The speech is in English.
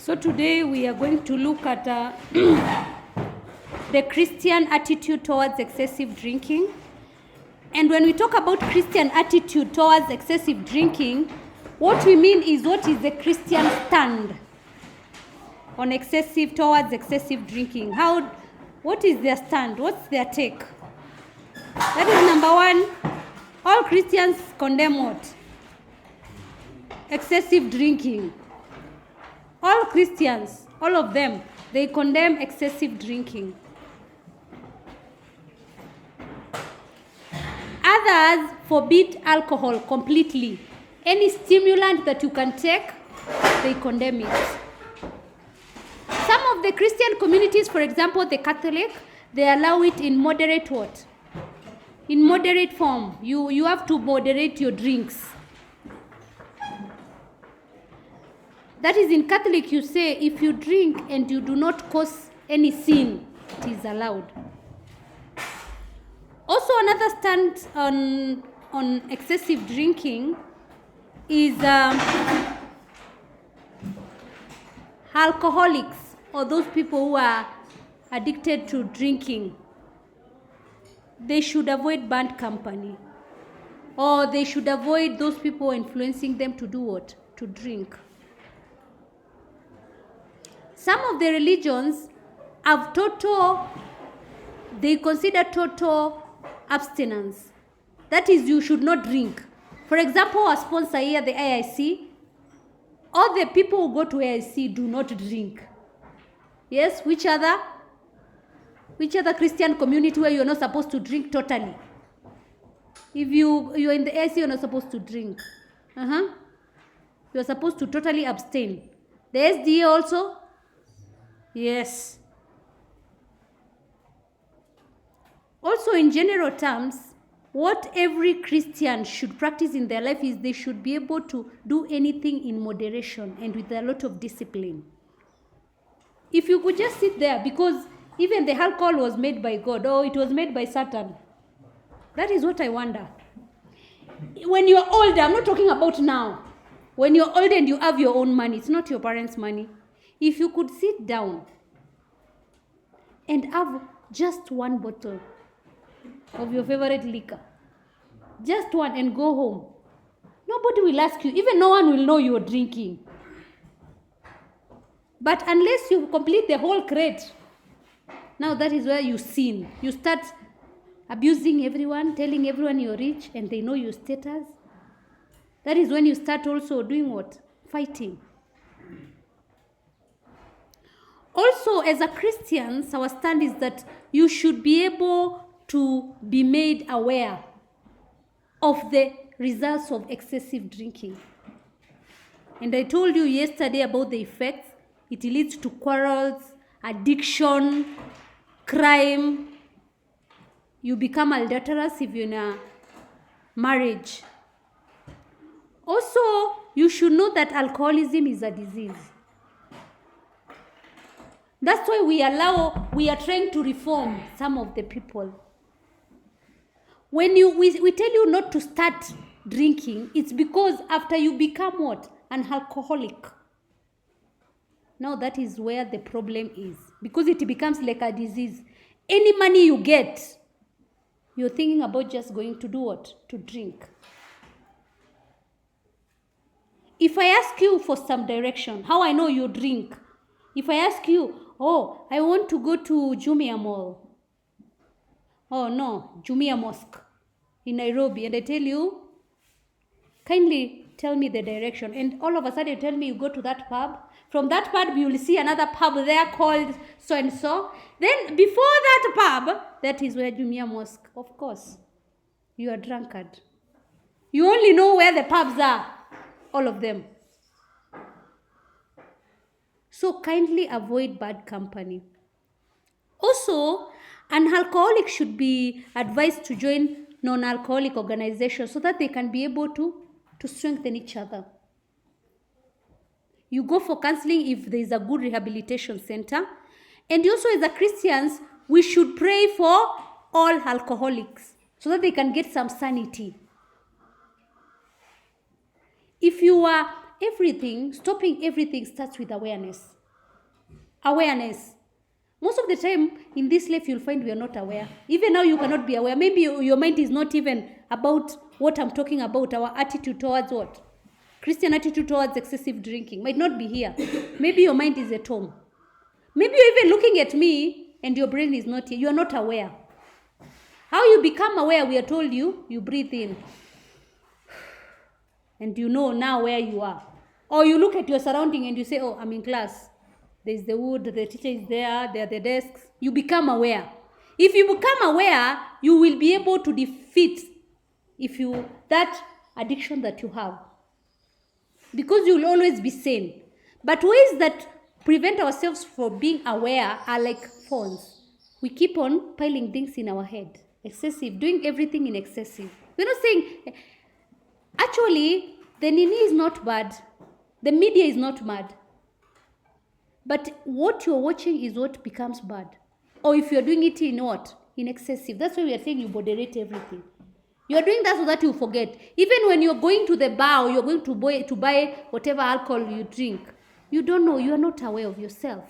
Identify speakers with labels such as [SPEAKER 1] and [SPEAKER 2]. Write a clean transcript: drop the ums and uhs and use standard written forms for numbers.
[SPEAKER 1] So today we are going to look at the Christian attitude towards excessive drinking. And when we talk about Christian attitude towards excessive drinking, what we mean is what is the Christian stand on towards excessive drinking. What is their stand? What's their take? That is number one. All Christians condemn what? Excessive drinking. All Christians, all of them, they condemn excessive drinking. Others forbid alcohol completely. Any stimulant that you can take, they condemn it. Some of the Christian communities, for example, the Catholic, they allow it in moderate what? In moderate form. You have to moderate your drinks. That is, in Catholic, you say if you drink and you do not cause any sin, it is allowed. Also, another stand on excessive drinking is alcoholics, or those people who are addicted to drinking. They should avoid bad company, or they should avoid those people influencing them to do what? To drink. Some of the religions have they consider total abstinence. That is, you should not drink. For example, our sponsor here, the AIC, all the people who go to AIC do not drink. Yes, which other Christian community where you're not supposed to drink totally? If you're in the AIC, you're not supposed to drink. You're supposed to totally abstain. The SDA also? Yes. Also, in general terms, what every Christian should practice in their life is they should be able to do anything in moderation and with a lot of discipline. If you could just sit there, because even the alcohol was made by God, or it was made by Satan. That is what I wonder. When you're older, I'm not talking about now. When you're old and you have your own money, it's not your parents' money. If you could sit down and have just one bottle of your favorite liquor, just one, and go home, nobody will ask you. Even no one will know you're drinking. But unless you complete the whole crate, now that is where you sin. You start abusing everyone, telling everyone you're rich, and they know your status. That is when you start also doing what? Fighting. Also, as a Christians, our stand is that you should be able to be made aware of the results of excessive drinking. And I told you yesterday about the effects. It leads to quarrels, addiction, crime. You become adulterous if you're in a marriage. Also, you should know that alcoholism is a disease. That's why we are trying to reform some of the people. When we tell you not to start drinking, it's because after you become what? An alcoholic. Now that is where the problem is. Because it becomes like a disease. Any money you get, you're thinking about just going to do what? To drink. If I ask you for some direction, how I know you drink? If I ask you, I want to go to Jumia Mall. Oh no, Jumia Mosque in Nairobi. And I tell you, kindly tell me the direction. And all of a sudden you tell me you go to that pub. From that pub you will see another pub there called so and so. Then before that pub, that is where Jumia Mosque. Of course, you are drunkard. You only know where the pubs are. All of them. So kindly avoid bad company. Also, an alcoholic should be advised to join non-alcoholic organizations so that they can be able to strengthen each other. You go for counseling if there is a good rehabilitation center. And also, as a Christians, we should pray for all alcoholics so that they can get some sanity. If you are stopping everything starts with awareness. Awareness. Most of the time in this life, you'll find we are not aware. Even now, you cannot be aware. Maybe your mind is not even about what I'm talking about, our attitude towards what? Christian attitude towards excessive drinking might not be here. Maybe your mind is at home. Maybe you're even looking at me and your brain is not here. You are not aware. How you become aware, we are told you breathe in. And you know now where you are. Or you look at your surrounding and you say, oh, I'm in class. There's the wood, the teacher is there are the desks. You become aware. If you become aware, you will be able to defeat that addiction that you have. Because you'll always be sane. But ways that prevent ourselves from being aware are like phones. We keep on piling things in our head. Excessive, doing everything in excessive. We're not saying, actually, the nini is not bad. The media is not bad. But what you're watching is what becomes bad. Or if you're doing it in what? In excessive. That's why we are saying you moderate everything. You're doing that so that you forget. Even when you're going to the bar or you're going to buy whatever alcohol you drink, you don't know. You are not aware of yourself.